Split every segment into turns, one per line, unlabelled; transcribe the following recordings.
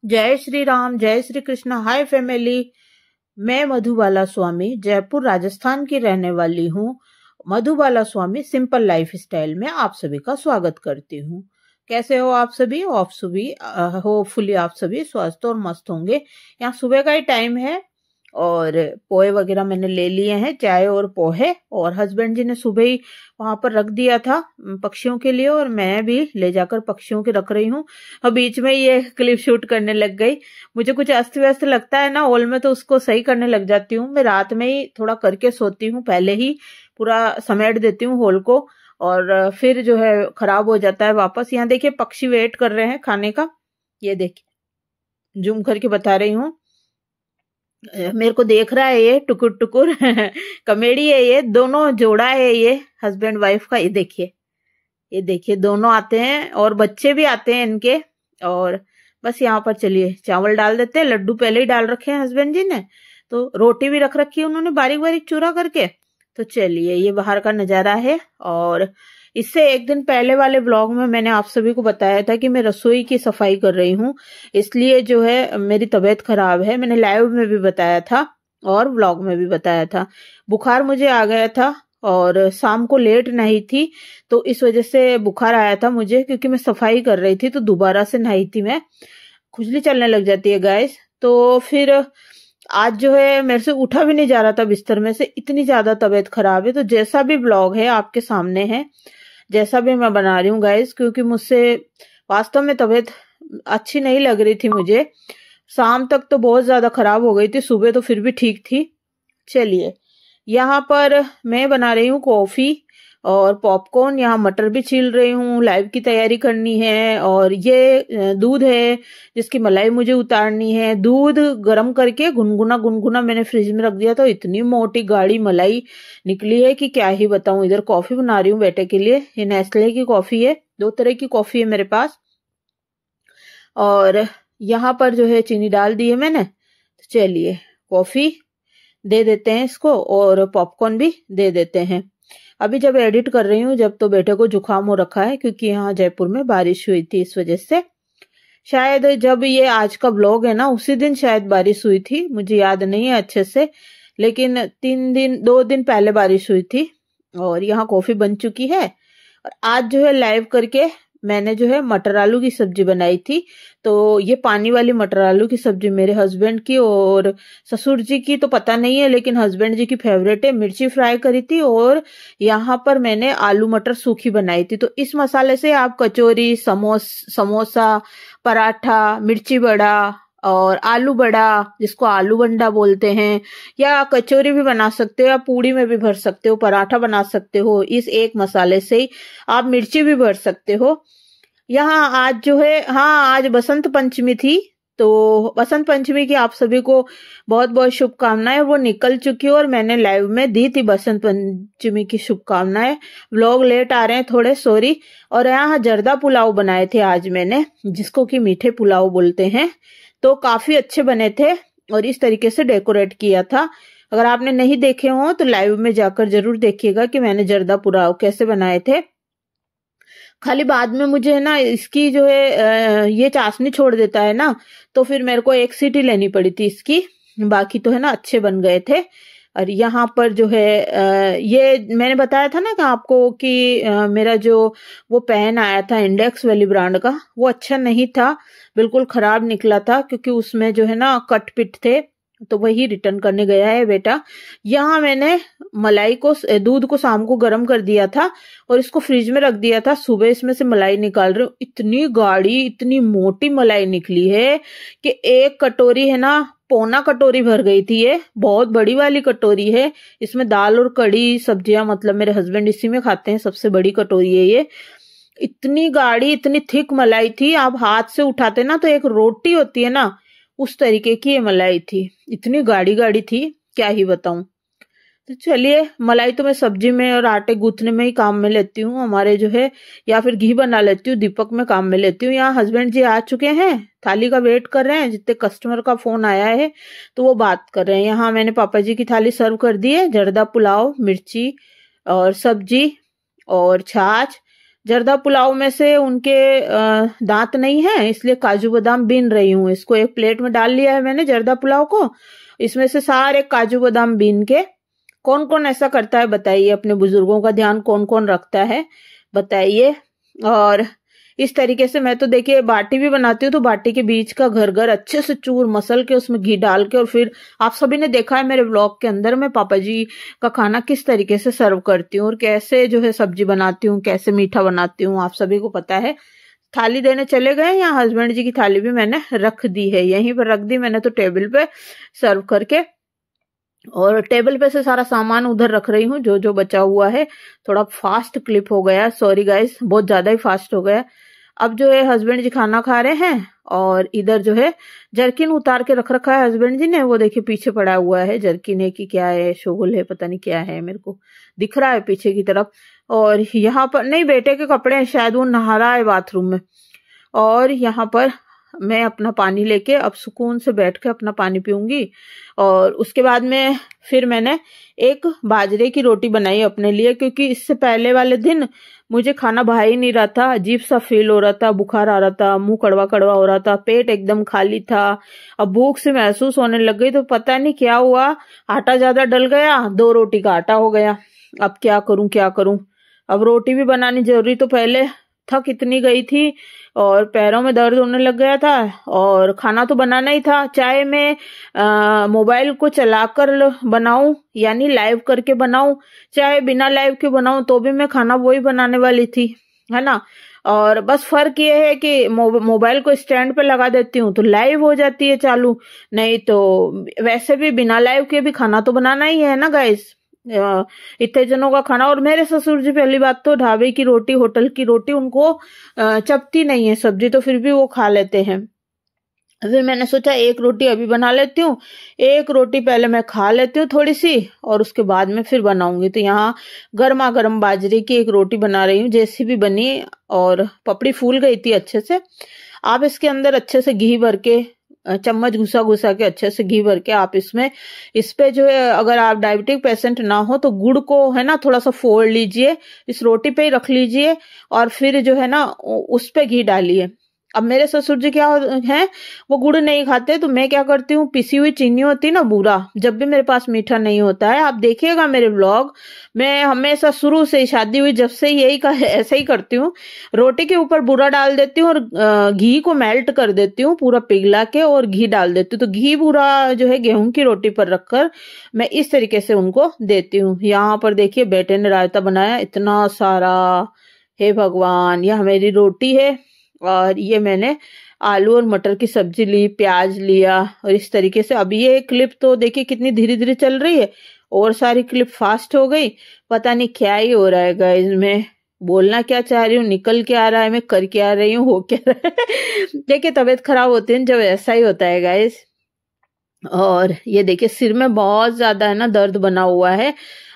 जय श्री राम, जय श्री कृष्ण। हाय फैमिली, मैं मधुबाला स्वामी जयपुर राजस्थान की रहने वाली हूँ। मधुबाला स्वामी सिंपल लाइफ स्टाइल में आप सभी का स्वागत करती हूँ। कैसे हो आप सभी? होपफुली आप सभी स्वस्थ और मस्त होंगे। यहाँ सुबह का ही टाइम है और पोहे वगैरह मैंने ले लिए हैं, चाय और पोहे, और हस्बैंड जी ने सुबह ही वहां पर रख दिया था पक्षियों के लिए, और मैं भी ले जाकर पक्षियों के रख रही हूँ। और बीच में ये क्लिप शूट करने लग गई। मुझे कुछ अस्त व्यस्त लगता है ना हॉल में, तो उसको सही करने लग जाती हूँ। मैं रात में ही थोड़ा करके सोती हूँ, पहले ही पूरा समेट देती हूँ हॉल को, और फिर जो है खराब हो जाता है वापस। यहाँ देखिए पक्षी वेट कर रहे हैं खाने का। ये देखिए जूम करके बता रही हूँ, मेरे को देख रहा है ये टुकुर टुकुर कमेडी है ये, दोनों जोड़ा है ये हस्बैंड वाइफ का। ये देखिए दोनों आते हैं और बच्चे भी आते हैं इनके। और बस यहाँ पर चलिए चावल डाल देते हैं। लड्डू पहले ही डाल रखे हैं हस्बैंड जी ने, तो रोटी भी रख रखी है उन्होंने बारीक बारीक चूरा करके। तो चलिए ये बाहर का नजारा है। और इससे एक दिन पहले वाले व्लॉग में मैंने आप सभी को बताया था कि मैं रसोई की सफाई कर रही हूँ, इसलिए जो है मेरी तबीयत खराब है। मैंने लाइव में भी बताया था और व्लॉग में भी बताया था। बुखार मुझे आ गया था और शाम को लेट नहीं थी, तो इस वजह से बुखार आया था मुझे, क्योंकि मैं सफाई कर रही थी तो दोबारा से नहाई थी मैं। खुजली चलने लग जाती है गाइस। तो फिर आज जो है मेरे से उठा भी नहीं जा रहा था बिस्तर में से, इतनी ज्यादा तबीयत खराब है। तो जैसा भी ब्लॉग है आपके सामने है, जैसा भी मैं बना रही हूँ गाइस, क्योंकि मुझसे वास्तव में तबीयत अच्छी नहीं लग रही थी मुझे। शाम तक तो बहुत ज्यादा खराब हो गई थी, सुबह तो फिर भी ठीक थी। चलिए यहाँ पर मैं बना रही हूँ कॉफी और पॉपकॉर्न। यहाँ मटर भी छील रही हूँ, लाइव की तैयारी करनी है। और ये दूध है जिसकी मलाई मुझे उतारनी है। दूध गर्म करके गुनगुना गुनगुना मैंने फ्रिज में रख दिया था। इतनी मोटी गाढ़ी मलाई निकली है कि क्या ही बताऊं। इधर कॉफी बना रही हूँ बेटे के लिए। ये नेस्ले की कॉफी है, 2 तरह की कॉफी है मेरे पास। और यहाँ पर जो है चीनी डाल दी है मैंने। तो चलिए कॉफी दे देते हैं इसको और पॉपकॉर्न भी दे देते हैं। अभी जब एडिट कर रही हूँ, जब तो बेटे को जुकाम हो रखा है, क्योंकि यहाँ जयपुर में बारिश हुई थी, इस वजह से। शायद जब ये आज का ब्लॉग है ना, उसी दिन शायद बारिश हुई थी, मुझे याद नहीं है अच्छे से, लेकिन 2 दिन पहले बारिश हुई थी। और यहाँ कॉफी बन चुकी है। और आज जो है लाइव करके मैंने जो है मटर आलू की सब्जी बनाई थी। तो ये पानी वाली मटर आलू की सब्जी मेरे हस्बैंड की और ससुर जी की तो पता नहीं है, लेकिन हस्बैंड जी की फेवरेट है। मिर्ची फ्राई करी थी और यहाँ पर मैंने आलू मटर सूखी बनाई थी। तो इस मसाले से आप कचौरी, समोसा, पराठा, मिर्ची बड़ा और आलू बड़ा, जिसको आलू बंडा बोलते हैं, या कचौरी भी बना सकते हो, या पूड़ी में भी भर सकते हो, पराठा बना सकते हो। इस एक मसाले से ही आप मिर्ची भी भर सकते हो। यहाँ आज जो है, हाँ आज बसंत पंचमी थी, तो बसंत पंचमी की आप सभी को बहुत बहुत शुभकामनाएं। वो निकल चुकी है और मैंने लाइव में दी थी बसंत पंचमी की शुभकामनाएं। व्लॉग लेट आ रहे हैं थोड़े, सॉरी। और यहाँ जर्दा पुलाव बनाए थे आज मैंने, जिसको कि मीठे पुलाव बोलते हैं। तो काफी अच्छे बने थे और इस तरीके से डेकोरेट किया था। अगर आपने नहीं देखे हो तो लाइव में जाकर जरूर देखिएगा कि मैंने जर्दा पुलाव कैसे बनाए थे। खाली बाद में मुझे है ना इसकी जो है ये चाशनी छोड़ देता है ना, तो फिर मेरे को 1 सीटी लेनी पड़ी थी इसकी। बाकी तो है ना अच्छे बन गए थे। और यहाँ पर जो है ये मैंने बताया था ना कि आपको कि मेरा जो वो पेन आया था इंडेक्स वाली ब्रांड का, वो अच्छा नहीं था, बिल्कुल खराब निकला था, क्योंकि उसमें जो है ना कट पिट थे। तो वही रिटर्न करने गया है बेटा। यहाँ मैंने मलाई को, दूध को शाम को गर्म कर दिया था और इसको फ्रिज में रख दिया था। सुबह इसमें से मलाई निकाल रही हूँ। इतनी गाढ़ी, इतनी मोटी मलाई निकली है कि 1 कटोरी है ना, पौना कटोरी भर गई थी। ये बहुत बड़ी वाली कटोरी है। इसमें दाल और कड़ी सब्जियां, मतलब मेरे हस्बैंड इसी में खाते हैं। सबसे बड़ी कटोरी है ये। इतनी गाढ़ी, इतनी थिक मलाई थी, आप हाथ से उठाते ना तो एक रोटी होती है ना, उस तरीके की ये मलाई थी। इतनी गाढ़ी गाढ़ी थी, क्या ही बताऊं। तो चलिए मलाई तो मैं सब्जी में और आटे गूंथने में ही काम में लेती हूँ हमारे जो है, या फिर घी बना लेती हूँ, दीपक में काम में लेती हूँ। यहाँ हस्बैंड जी आ चुके हैं, थाली का वेट कर रहे हैं। जितने कस्टमर का फोन आया है तो वो बात कर रहे हैं। यहाँ मैंने पापा जी की थाली सर्व कर दी है। जर्दा पुलाव, मिर्ची और सब्जी और छाछ, जर्दा पुलाव में से उनके दांत नहीं है, इसलिए काजू बादाम बीन रही हूँ। इसको एक प्लेट में डाल लिया है मैंने जर्दा पुलाव को। इसमें से सारे काजू बादाम बीन के, कौन कौन ऐसा करता है बताइए, अपने बुजुर्गों का ध्यान कौन कौन रखता है बताइए। और इस तरीके से मैं तो देखिए बाटी भी बनाती हूँ, तो बाटी के बीच का घर घर अच्छे से चूर मसल के उसमें घी डाल के, और फिर आप सभी ने देखा है मेरे व्लॉग के अंदर मैं पापा जी का खाना किस तरीके से सर्व करती हूँ और कैसे जो है सब्जी बनाती हूँ, कैसे मीठा बनाती हूँ, आप सभी को पता है। थाली देने चले गए, यहाँ हस्बैंड जी की थाली भी मैंने रख दी है, यहीं पर रख दी मैंने तो टेबल पे सर्व करके, और टेबल पे से सारा सामान उधर रख रही हूँ जो जो बचा हुआ है। थोड़ा फास्ट क्लिप हो गया, सॉरी गाइस, बहुत ज्यादा ही फास्ट हो गया। अब जो है हस्बैंड जी खाना खा रहे हैं, और इधर जो है जर्किन उतार के रख रखा है हस्बैंड जी ने, वो देखिए पीछे पड़ा हुआ है। जर्किन है कि क्या है, शोगल है, पता नहीं क्या है, मेरे को दिख रहा है पीछे की तरफ। और यहाँ पर नहीं, बेटे के कपड़े हैं शायद, वो नहा रहा है बाथरूम में। और यहाँ पर मैं अपना पानी लेके अब सुकून से बैठ के अपना पानी पीऊंगी। और उसके बाद में फिर मैंने एक बाजरे की रोटी बनाई अपने लिए, क्योंकि इससे पहले वाले दिन मुझे खाना भा ही नहीं रहा था, अजीब सा फील हो रहा था, बुखार आ रहा था, मुंह कड़वा कड़वा हो रहा था, पेट एकदम खाली था। अब भूख से महसूस होने लग गई, तो पता नहीं क्या हुआ, आटा ज्यादा डल गया, 2 रोटी का आटा हो गया। अब क्या करूं क्या करूं, अब रोटी भी बनानी जरूरी, तो पहले थक इतनी गई थी और पैरों में दर्द होने लग गया था, और खाना तो बनाना ही था। चाहे मैं मोबाइल को चलाकर बनाऊं यानी लाइव करके बनाऊं, चाहे बिना लाइव के बनाऊं, तो भी मैं खाना वही बनाने वाली थी, है ना। और बस फर्क ये है कि मोबाइल को स्टैंड पे लगा देती हूँ तो लाइव हो जाती है चालू, नहीं तो वैसे भी बिना लाइव के भी खाना तो बनाना ही है ना गाइस, इतने जनों का खाना। और मेरे ससुर जी पहली बात तो ढाबे की रोटी, होटल की रोटी उनको चपती नहीं है सब्जी, तो फिर भी वो खा लेते हैं। फिर मैंने सोचा एक रोटी अभी बना लेती हूँ, एक रोटी पहले मैं खा लेती हूँ थोड़ी सी, और उसके बाद में फिर बनाऊंगी। तो यहाँ गर्मा गर्म बाजरे की एक रोटी बना रही हूँ, जैसी भी बनी, और पपड़ी फूल गई थी अच्छे से। आप इसके अंदर अच्छे से घी भर के, चम्मच घुसा घुसा के अच्छे से घी भर के आप इसमें, इस पे जो है, अगर आप डायबिटिक पेशेंट ना हो तो गुड़ को है ना थोड़ा सा फोड़ लीजिए, इस रोटी पे ही रख लीजिए, और फिर जो है ना उस पे घी डालिए। अब मेरे ससुर जी क्या है, वो गुड़ नहीं खाते, तो मैं क्या करती हूँ, पिसी हुई चीनी होती ना बूरा, जब भी मेरे पास मीठा नहीं होता है, आप देखिएगा मेरे व्लॉग, मैं हमेशा शुरू से शादी हुई जब से यही ऐसे ही करती हूँ। रोटी के ऊपर बूरा डाल देती हूँ और घी को मेल्ट कर देती हूँ पूरा पिघला के, और घी डाल देती हूँ। तो घी बूरा जो है गेहूं की रोटी पर रखकर मैं इस तरीके से उनको देती हूँ। यहाँ पर देखिए बेटे ने रायता बनाया इतना सारा, हे भगवान। यह मेरी रोटी है, और ये मैंने आलू और मटर की सब्जी ली, प्याज लिया, और इस तरीके से। अब ये क्लिप तो देखिए कितनी धीरे धीरे चल रही है, और सारी क्लिप फास्ट हो गई। पता नहीं क्या ही हो रहा है गाइस, मैं बोलना क्या चाह रही हूँ, निकल के आ रहा है, मैं कर क्या रही हूँ, हो क्या रहा है। देखिए तबीयत खराब होती है जब ऐसा ही होता है गाइस। और ये देखिए सिर में बहुत ज्यादा है ना दर्द बना हुआ है।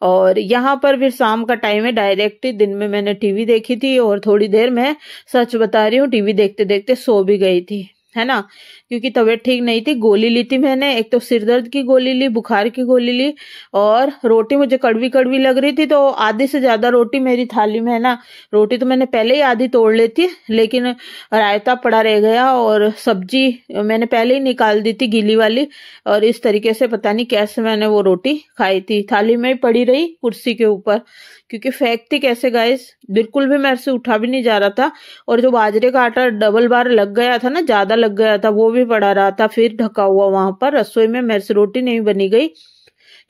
और यहाँ पर फिर शाम का टाइम है, डायरेक्ट दिन में मैंने टीवी देखी थी, और थोड़ी देर में, सच बता रही हूँ, टीवी देखते देखते सो भी गई थी, है ना, क्योंकि तबीयत ठीक नहीं थी। गोली ली थी मैंने, एक तो सिर दर्द की गोली ली, बुखार की गोली ली, और रोटी मुझे कड़वी कड़वी लग रही थी, तो आधी से ज्यादा रोटी मेरी थाली में है ना। रोटी तो मैंने पहले ही आधी तोड़ लेती, लेकिन रायता पड़ा रह गया, और सब्जी मैंने पहले ही निकाल दी थी गीली वाली, और इस तरीके से पता नहीं कैसे मैंने वो रोटी खाई थी, थाली में ही पड़ी रही कुर्सी के ऊपर, क्योंकि फेंकती कैसे गाइस, बिल्कुल भी मेरे से उठा भी नहीं जा रहा था। और जो बाजरे का आटा डबल बार लग गया था ना, ज्यादा लग गया था, वो भी पड़ा रहा था फिर ढका हुआ वहां पर रसोई में, मेरे से रोटी नहीं बनी गई।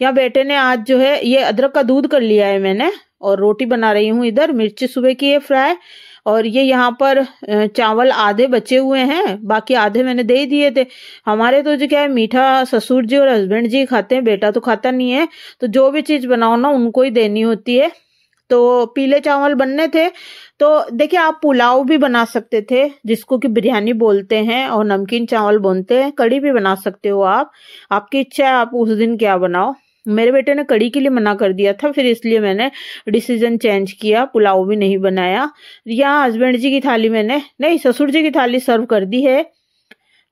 यहाँ बेटे ने आज जो है ये अदरक का दूध कर लिया है मैंने, और रोटी बना रही हूँ। इधर मिर्ची सुबह की है फ्राई, और ये यहाँ पर चावल आधे बचे हुए हैं, बाकी आधे मैंने दे ही दिए थे। हमारे तो जो क्या है, मीठा ससुर जी और हस्बैंड जी खाते हैं, बेटा तो खाता नहीं है, तो जो भी चीज बनाओ ना उनको ही देनी होती है। तो पीले चावल बनने थे, तो देखिए आप पुलाव भी बना सकते थे, जिसको कि बिरयानी बोलते हैं, और नमकीन चावल बोलते हैं, कड़ी भी बना सकते हो आप, आपकी इच्छा है आप उस दिन क्या बनाओ। मेरे बेटे ने कड़ी के लिए मना कर दिया था, फिर इसलिए मैंने डिसीजन चेंज किया, पुलाव भी नहीं बनाया। यहाँ हस्बैंड जी की थाली मैंने, नहीं ससुर जी की थाली सर्व कर दी है।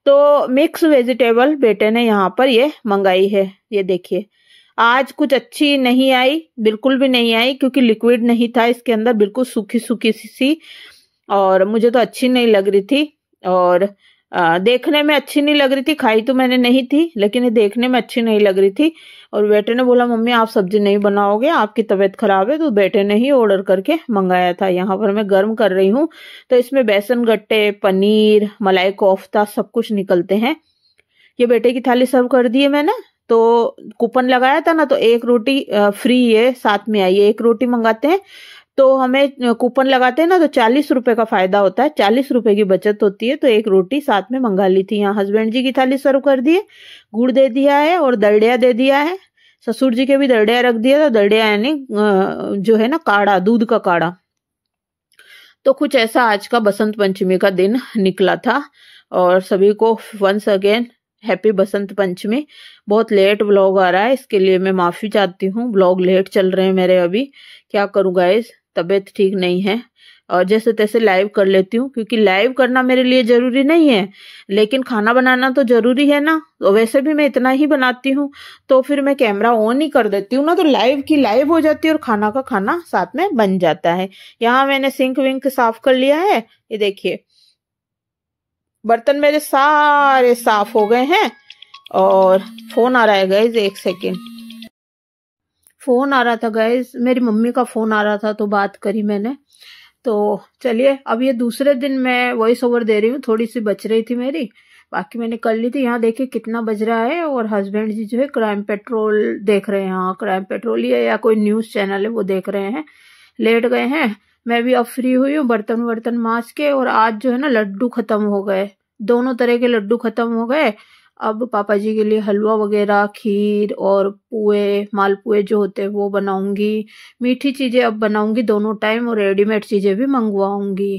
तो मिक्स वेजिटेबल बेटे ने यहाँ पर ये मंगाई है, ये देखिए। आज कुछ अच्छी नहीं आई, बिल्कुल भी नहीं आई, क्योंकि लिक्विड नहीं था इसके अंदर, बिल्कुल सूखी सूखी सी, और मुझे तो अच्छी नहीं लग रही थी। और देखने में अच्छी नहीं लग रही थी, खाई तो मैंने नहीं थी, लेकिन ये देखने में अच्छी नहीं लग रही थी। और बेटे ने बोला मम्मी आप सब्जी नहीं बनाओगे, आपकी तबीयत खराब है, तो बेटे ने ही ऑर्डर करके मंगाया था। यहाँ पर मैं गर्म कर रही हूँ, तो इसमें बेसन गट्टे, पनीर, मलाई कोफ्ता सब कुछ निकलते हैं। ये बेटे की थाली सर्व कर दी है मैंने। तो कूपन लगाया था ना, तो एक रोटी फ्री है साथ में आई है। एक रोटी मंगाते हैं तो हमें कूपन लगाते हैं ना, तो 40 रुपए का फायदा होता है, 40 रुपए की बचत होती है। तो एक रोटी साथ में मंगा ली थी। यहाँ हस्बैंड जी की थाली सर्व कर दी है, गुड़ दे दिया है और दरड़िया दे दिया है। ससुर जी के भी दरड़िया रख दिया। तो दरड़िया यानी जो है ना काढ़ा, दूध का काढ़ा। तो कुछ ऐसा आज का बसंत पंचमी का दिन निकला था। और सभी को once again happy Basant Panchami. बहुत लेट व्लॉग आ रहा है, इसके लिए मैं माफी चाहती हूँ। व्लॉग लेट चल रहे हैं मेरे अभी, क्या करूँ गाइस, तबीयत ठीक नहीं है। और जैसे तैसे लाइव कर लेती हूँ, क्योंकि लाइव करना मेरे लिए जरूरी नहीं है, लेकिन खाना बनाना तो जरूरी है ना। तो वैसे भी मैं इतना ही बनाती हूँ, तो फिर मैं कैमरा ऑन ही कर देती हूँ ना, तो लाइव की लाइव हो जाती है और खाना का खाना साथ में बन जाता है। यहाँ मैंने सिंक विंक साफ कर लिया है, ये देखिए बर्तन मेरे सारे साफ हो गए हैं। और फोन आ रहा है गाइज, एक सेकेंड, फोन आ रहा था गाइज, मेरी मम्मी का फोन आ रहा था, तो बात करी मैंने। तो चलिए, अब ये दूसरे दिन मैं वॉइस ओवर दे रही हूँ, थोड़ी सी बच रही थी मेरी, बाकी मैंने कर ली थी। यहाँ देखिए कितना बज रहा है, और हस्बैंड जी जो है क्राइम पेट्रोल देख रहे हैं। हाँ, क्राइम पेट्रोल ही है या कोई न्यूज चैनल है, वो देख रहे हैं, लेट गए हैं। मैं भी अब फ्री हुई हूँ, बर्तन वर्तन मांज के। और आज जो है ना लड्डू खत्म हो गए, दोनों तरह के लड्डू खत्म हो गए। अब पापा जी के लिए हलवा वगैरह, खीर और पुए, मालपुए जो होते हैं वो बनाऊंगी। मीठी चीजें अब बनाऊंगी दोनों टाइम, और रेडीमेड चीजें भी मंगवाऊंगी।